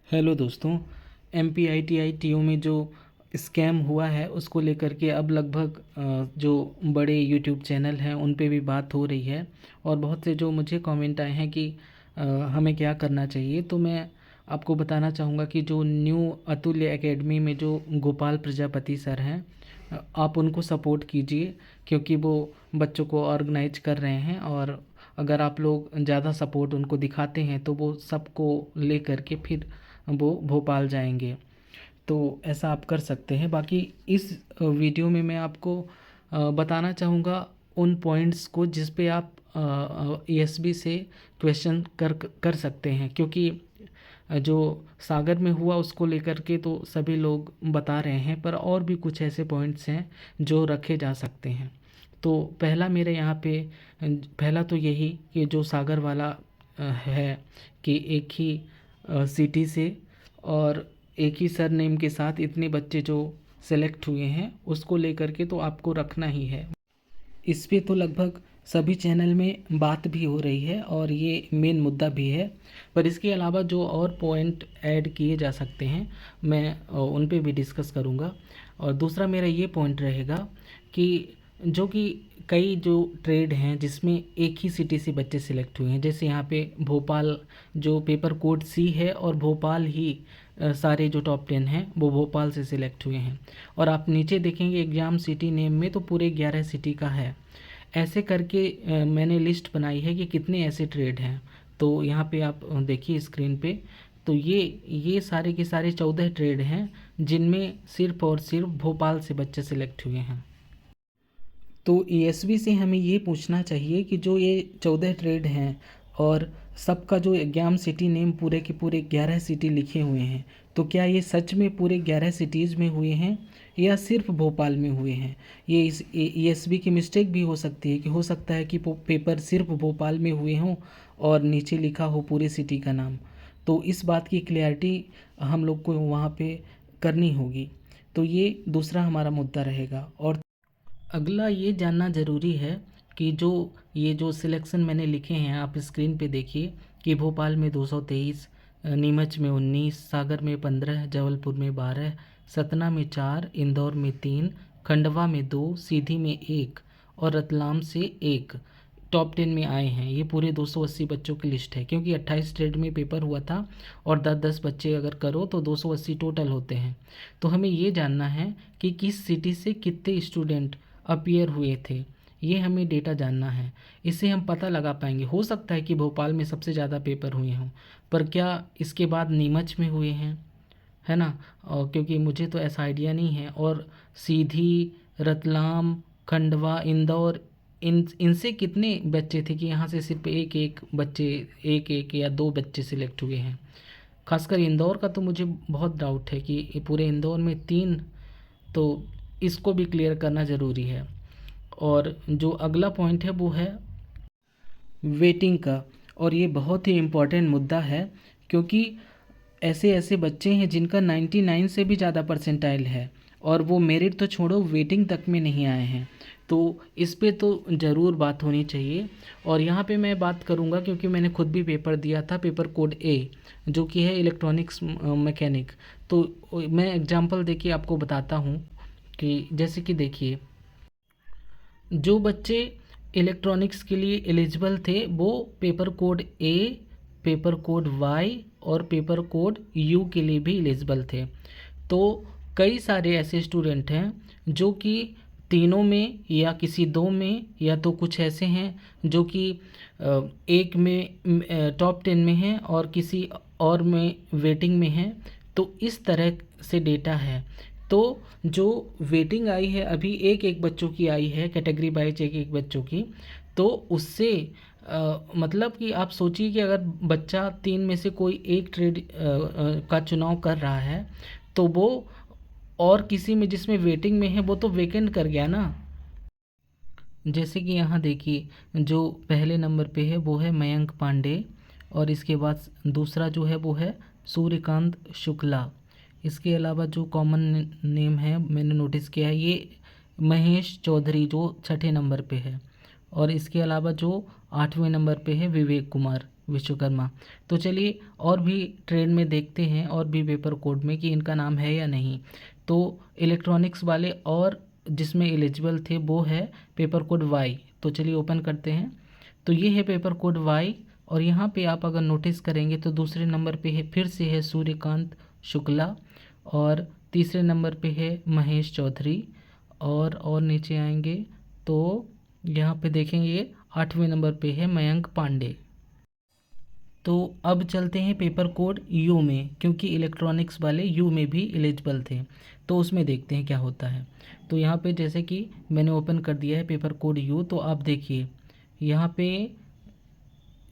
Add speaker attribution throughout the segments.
Speaker 1: Hello दोस्तों। MPITITO में जो स्कैम हुआ है उसको लेकर के अब लगभग जो बड़े यूट्यूब चैनल हैं उन पे भी बात हो रही है और बहुत से जो मुझे कमेंट आए हैं कि हमें क्या करना चाहिए। तो मैं आपको बताना चाहूँगा कि जो न्यू अतुल्य एकेडमी में जो गोपाल प्रजापति सर हैं, आप उनको सपोर्ट कीजिए क्योंकि वो बच्चों को ऑर्गेनाइज कर रहे हैं और अगर आप लोग ज़्यादा सपोर्ट उनको दिखाते हैं तो वो सबको ले करके फिर वो भोपाल जाएंगे। तो ऐसा आप कर सकते हैं। बाकी इस वीडियो में मैं आपको बताना चाहूँगा उन पॉइंट्स को जिस पे आप ESB से क्वेश्चन कर सकते हैं, क्योंकि जो सागर में हुआ उसको लेकर के तो सभी लोग बता रहे हैं, पर और भी कुछ ऐसे पॉइंट्स हैं जो रखे जा सकते हैं। तो पहला मेरे यहाँ पे पहला तो यही कि जो सागर वाला है कि एक ही सिटी से और एक ही सरनेम के साथ इतने बच्चे जो सेलेक्ट हुए हैं उसको लेकर के तो आपको रखना ही है। इस पे तो लगभग सभी चैनल में बात भी हो रही है और ये मेन मुद्दा भी है, पर इसके अलावा जो और पॉइंट ऐड किए जा सकते हैं मैं उन पे भी डिस्कस करूँगा। और दूसरा मेरा ये पॉइंट रहेगा कि जो कि कई जो ट्रेड हैं जिसमें एक ही सिटी से बच्चे सिलेक्ट हुए हैं, जैसे यहाँ पे भोपाल जो पेपर कोड C है और भोपाल ही सारे जो टॉप 10 हैं वो भोपाल से सिलेक्ट हुए हैं। और आप नीचे देखेंगे एग्ज़ाम सिटी नेम में तो पूरे 11 सिटी का है। ऐसे करके मैंने लिस्ट बनाई है कि कितने ऐसे ट्रेड हैं। तो यहाँ पे आप देखिए स्क्रीन पे, तो ये सारे के सारे 14 ट्रेड हैं जिनमें सिर्फ और सिर्फ भोपाल से बच्चे सिलेक्ट हुए हैं। तो ESB से हमें ये पूछना चाहिए कि जो ये 14 ट्रेड हैं और सबका जो एग्जाम सिटी नेम पूरे के पूरे 11 सिटी लिखे हुए हैं, तो क्या ये सच में पूरे 11 सिटीज़ में हुए हैं या सिर्फ भोपाल में हुए हैं। ये इस ESB की मिस्टेक भी हो सकती है कि हो सकता है कि पेपर सिर्फ भोपाल में हुए हों और नीचे लिखा हो पूरे सिटी का नाम। तो इस बात की क्लैरिटी हम लोग को वहाँ पे करनी होगी। तो ये दूसरा हमारा मुद्दा रहेगा। और अगला ये जानना ज़रूरी है कि जो ये जो सिलेक्शन मैंने लिखे हैं आप स्क्रीन पे देखिए कि भोपाल में 223, नीमच में 19, सागर में 15, जबलपुर में 12, सतना में 4, इंदौर में 3, खंडवा में 2, सीधी में 1 और रतलाम से 1 टॉप 10 में आए हैं। ये पूरे 280 बच्चों की लिस्ट है, क्योंकि 28 स्टेट में पेपर हुआ था और 10-10 बच्चे अगर करो तो 280 टोटल होते हैं। तो हमें ये जानना है कि किस सिटी से कितने स्टूडेंट अपीयर हुए थे, ये हमें डेटा जानना है। इससे हम पता लगा पाएंगे। हो सकता है कि भोपाल में सबसे ज़्यादा पेपर हुए हों, पर क्या इसके बाद नीमच में हुए हैं, है ना। और क्योंकि मुझे तो ऐसा आइडिया नहीं है। और सीधी, रतलाम, खंडवा, इंदौर, इनसे कितने बच्चे थे कि यहाँ से सिर्फ एक एक बच्चे, एक एक या दो बच्चे सिलेक्ट हुए हैं। खासकर इंदौर का तो मुझे बहुत डाउट है कि पूरे इंदौर में 3, तो इसको भी क्लियर करना ज़रूरी है। और जो अगला पॉइंट है वो है वेटिंग का, और ये बहुत ही इम्पोर्टेंट मुद्दा है क्योंकि ऐसे ऐसे बच्चे हैं जिनका 99 से भी ज़्यादा परसेंटाइल है और वो मेरिट तो छोड़ो वेटिंग तक में नहीं आए हैं। तो इस पे तो ज़रूर बात होनी चाहिए। और यहाँ पे मैं बात करूँगा क्योंकि मैंने खुद भी पेपर दिया था, पेपर कोड A जो कि है इलेक्ट्रॉनिक्स मैकेनिक। तो मैं एग्जांपल देके आपको बताता हूँ कि जैसे कि देखिए, जो बच्चे इलेक्ट्रॉनिक्स के लिए एलिजिबल थे वो paper code A, paper code Y और पेपर कोड U के लिए भी एलिजिबल थे। तो कई सारे ऐसे स्टूडेंट हैं जो कि तीनों में या किसी दो में, या तो कुछ ऐसे हैं जो कि एक में टॉप 10 में हैं और किसी और में वेटिंग में हैं। तो इस तरह से डेटा है। तो जो वेटिंग आई है अभी एक एक बच्चों की आई है, कैटेगरी वाइज एक एक बच्चों की, तो उससे मतलब कि आप सोचिए कि अगर बच्चा 3 में से कोई एक ट्रेड का चुनाव कर रहा है तो वो और किसी में जिसमें वेटिंग में है वो तो वेकेंट कर गया ना। जैसे कि यहाँ देखिए जो पहले नंबर पे है वो है मयंक पांडे और इसके बाद दूसरा जो है वो है सूर्यकांत शुक्ला। इसके अलावा जो कॉमन नेम है मैंने नोटिस किया है ये महेश चौधरी जो छठे नंबर पे है। और इसके अलावा जो 8वें नंबर पे है विवेक कुमार, विश्वकर्मा। तो चलिए और भी ट्रेड में देखते हैं, और भी पेपर कोड में कि इनका नाम है या नहीं। तो इलेक्ट्रॉनिक्स वाले और जिसमें एलिजिबल थे वो है पेपर कोड वाई। तो चलिए ओपन करते हैं। तो ये है पेपर कोड वाई, और यहाँ पे आप अगर नोटिस करेंगे तो दूसरे नंबर पे है, फिर से है सूर्यकांत शुक्ला, और तीसरे नंबर पे है महेश चौधरी, और नीचे आएंगे तो यहाँ पे देखेंगे 8वें नंबर पे है मयंक पांडे। तो अब चलते हैं पेपर कोड यू में, क्योंकि इलेक्ट्रॉनिक्स वाले यू में भी एलिजिबल थे, तो उसमें देखते हैं क्या होता है। तो यहाँ पे जैसे कि मैंने ओपन कर दिया है पेपर कोड यू, तो आप देखिए यहाँ पे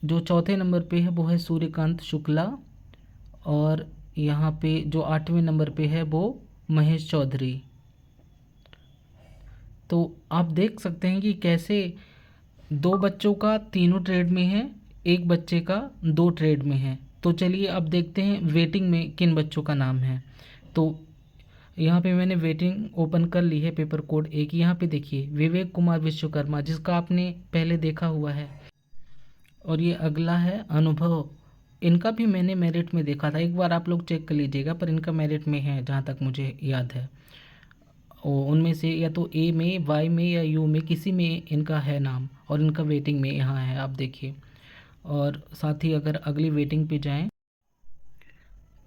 Speaker 1: जो चौथे नंबर पे है वो है सूर्यकांत शुक्ला, और यहाँ पे जो 8वें नंबर पे है वो महेश चौधरी। तो आप देख सकते हैं कि कैसे 2 बच्चों का तीनों ट्रेड में है, एक बच्चे का 2 ट्रेड में है। तो चलिए अब देखते हैं वेटिंग में किन बच्चों का नाम है। तो यहाँ पे मैंने वेटिंग ओपन कर ली है पेपर कोड एक। यहाँ पे देखिए विवेक कुमार विश्वकर्मा, जिसका आपने पहले देखा हुआ है, और ये अगला है अनुभव। इनका भी मैंने मेरिट में देखा था, एक बार आप लोग चेक कर लीजिएगा, पर इनका मेरिट में है जहाँ तक मुझे याद है। उनमें से या तो ए में, वाई में या यू में किसी में इनका है नाम, और इनका वेटिंग में यहाँ है, आप देखिए। और साथ ही अगर अगली वेटिंग पे जाएं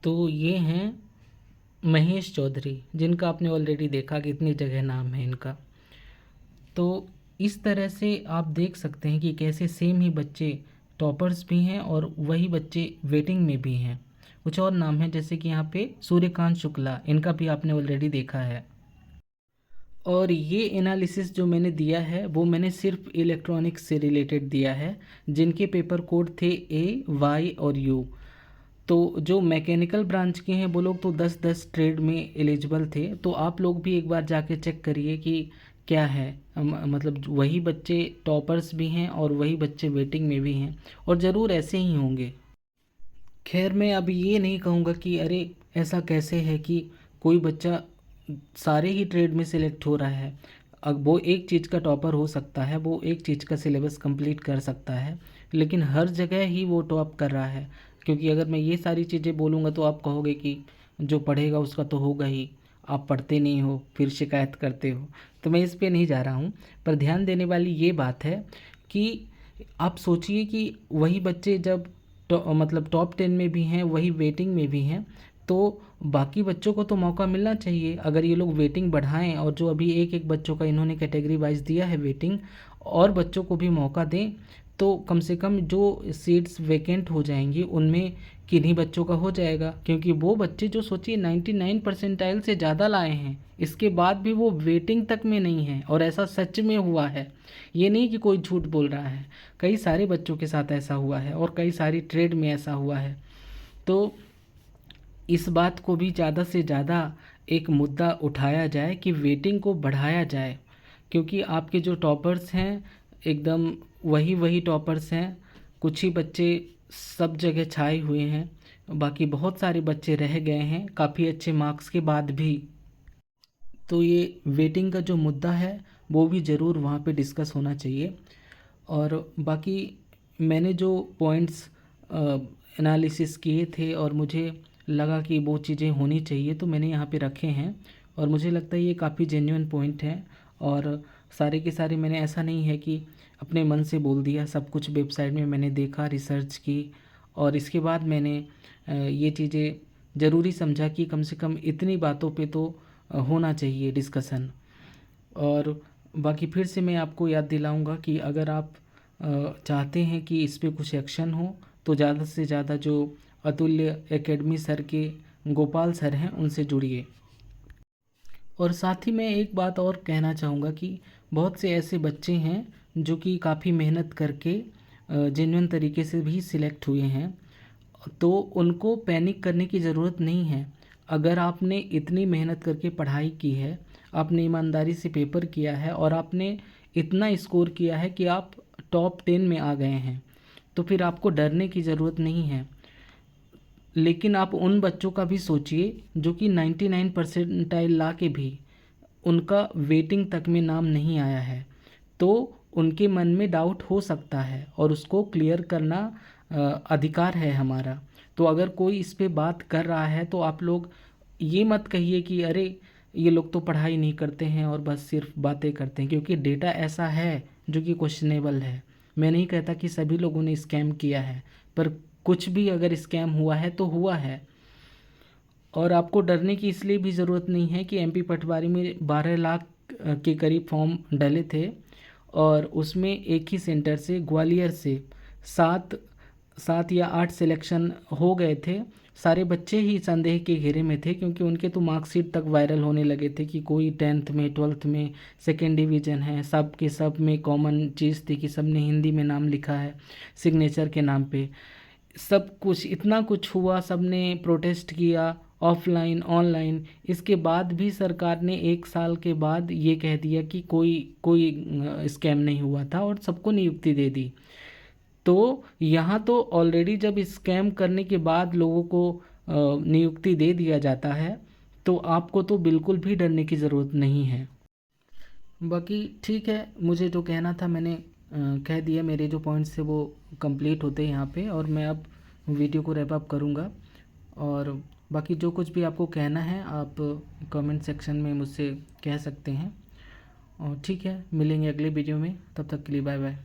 Speaker 1: तो ये हैं महेश चौधरी, जिनका आपने ऑलरेडी देखा कितनी जगह नाम है इनका। तो इस तरह से आप देख सकते हैं कि कैसे सेम ही बच्चे टॉपर्स भी हैं और वही बच्चे वेटिंग में भी हैं। कुछ और नाम है जैसे कि यहाँ पे सूर्यकांत शुक्ला, इनका भी आपने ऑलरेडी देखा है। और ये एनालिसिस जो मैंने दिया है वो मैंने सिर्फ इलेक्ट्रॉनिक्स से रिलेटेड दिया है, जिनके पेपर कोड थे ए, वाई और यू। तो जो मैकेनिकल ब्रांच के हैं वो लोग तो 10-10 ट्रेड में एलिजिबल थे। तो आप लोग भी एक बार जाके चेक करिए कि क्या है, मतलब वही बच्चे टॉपर्स भी हैं और वही बच्चे वेटिंग में भी हैं, और ज़रूर ऐसे ही होंगे। खैर मैं अभी ये नहीं कहूँगा कि अरे ऐसा कैसे है कि कोई बच्चा सारे ही ट्रेड में सिलेक्ट हो रहा है। अब वो एक चीज़ का टॉपर हो सकता है, वो एक चीज़ का सिलेबस कंप्लीट कर सकता है, लेकिन हर जगह ही वो टॉप कर रहा है। क्योंकि अगर मैं ये सारी चीज़ें बोलूँगा तो आप कहोगे कि जो पढ़ेगा उसका तो होगा ही, आप पढ़ते नहीं हो फिर शिकायत करते हो। तो मैं इस पे नहीं जा रहा हूँ, पर ध्यान देने वाली ये बात है कि आप सोचिए कि वही बच्चे जब मतलब टॉप 10 में भी हैं, वही वेटिंग में भी हैं, तो बाकी बच्चों को तो मौका मिलना चाहिए। अगर ये लोग वेटिंग बढ़ाएं, और जो अभी एक एक बच्चों का इन्होंने कैटेगरी वाइज दिया है वेटिंग, और बच्चों को भी मौका दें, तो कम से कम जो सीट्स वैकेंट हो जाएंगी उनमें किन्हीं बच्चों का हो जाएगा। क्योंकि वो बच्चे जो सोचिए 99 परसेंटाइल से ज़्यादा लाए हैं, इसके बाद भी वो वेटिंग तक में नहीं है, और ऐसा सच में हुआ है, ये नहीं कि कोई झूठ बोल रहा है। कई सारे बच्चों के साथ ऐसा हुआ है, और कई सारी ट्रेड में ऐसा हुआ है। तो इस बात को भी ज़्यादा से ज़्यादा एक मुद्दा उठाया जाए कि वेटिंग को बढ़ाया जाए, क्योंकि आपके जो टॉपर्स हैं एकदम वही वही टॉपर्स हैं। कुछ ही बच्चे सब जगह छाए हुए हैं, बाकी बहुत सारे बच्चे रह गए हैं काफ़ी अच्छे मार्क्स के बाद भी। तो ये वेटिंग का जो मुद्दा है वो भी ज़रूर वहाँ पे डिस्कस होना चाहिए। और बाकी मैंने जो पॉइंट्स एनालिसिस किए थे और मुझे लगा कि वो चीज़ें होनी चाहिए, तो मैंने यहाँ पे रखे हैं, और मुझे लगता है ये काफ़ी जेन्युइन पॉइंट हैं। और सारे के सारे मैंने, ऐसा नहीं है कि अपने मन से बोल दिया, सब कुछ वेबसाइट में मैंने देखा, रिसर्च की, और इसके बाद मैंने ये चीज़ें ज़रूरी समझा कि कम से कम इतनी बातों पे तो होना चाहिए डिस्कशन। और बाकी फिर से मैं आपको याद दिलाऊंगा कि अगर आप चाहते हैं कि इस पे कुछ एक्शन हो, तो ज़्यादा से ज़्यादा जो अतुल्य एकेडमी सर के गोपाल सर हैं उनसे जुड़िए। और साथ ही मैं एक बात और कहना चाहूँगा कि बहुत से ऐसे बच्चे हैं जो कि काफ़ी मेहनत करके जेन्युइन तरीके से भी सिलेक्ट हुए हैं, तो उनको पैनिक करने की ज़रूरत नहीं है। अगर आपने इतनी मेहनत करके पढ़ाई की है, आपने ईमानदारी से पेपर किया है, और आपने इतना स्कोर किया है कि आप टॉप 10 में आ गए हैं, तो फिर आपको डरने की ज़रूरत नहीं है। लेकिन आप उन बच्चों का भी सोचिए जो कि 99 परसेंटाइल ला के भी उनका वेटिंग तक में नाम नहीं आया है, तो उनके मन में डाउट हो सकता है, और उसको क्लियर करना अधिकार है हमारा। तो अगर कोई इस पे बात कर रहा है तो आप लोग ये मत कहिए कि अरे ये लोग तो पढ़ाई नहीं करते हैं और बस सिर्फ बातें करते हैं, क्योंकि डेटा ऐसा है जो कि क्वेश्चनेबल है। मैं नहीं कहता कि सभी लोगों ने स्कैम किया है, पर कुछ भी अगर स्कैम हुआ है तो हुआ है। और आपको डरने की इसलिए भी ज़रूरत नहीं है कि एमपी पटवारी में 12 लाख के करीब फॉर्म डले थे, और उसमें एक ही सेंटर से ग्वालियर से सात सात या 8 सिलेक्शन हो गए थे। सारे बच्चे ही संदेह के घेरे में थे, क्योंकि उनके तो मार्कशीट तक वायरल होने लगे थे कि कोई 10th में 12th में सेकेंड डिवीज़न है। सब के सब में कॉमन चीज़ थी कि सब ने हिंदी में नाम लिखा है सिग्नेचर के नाम पे। सब कुछ इतना कुछ हुआ, सब ने प्रोटेस्ट किया ऑफलाइन ऑनलाइन। इसके बाद भी सरकार ने 1 साल के बाद ये कह दिया कि कोई कोई स्कैम नहीं हुआ था और सबको नियुक्ति दे दी। तो यहाँ तो ऑलरेडी जब स्कैम करने के बाद लोगों को नियुक्ति दे दिया जाता है, तो आपको तो बिल्कुल भी डरने की ज़रूरत नहीं है। बाकी ठीक है, मुझे जो कहना था मैंने कह दिया। मेरे जो पॉइंट्स थे वो कंप्लीट होते हैं यहाँ पे, और मैं अब वीडियो को रैप अप करूँगा। और बाकी जो कुछ भी आपको कहना है आप कमेंट सेक्शन में मुझसे कह सकते हैं। और ठीक है, मिलेंगे अगले वीडियो में, तब तक के लिए बाय बाय।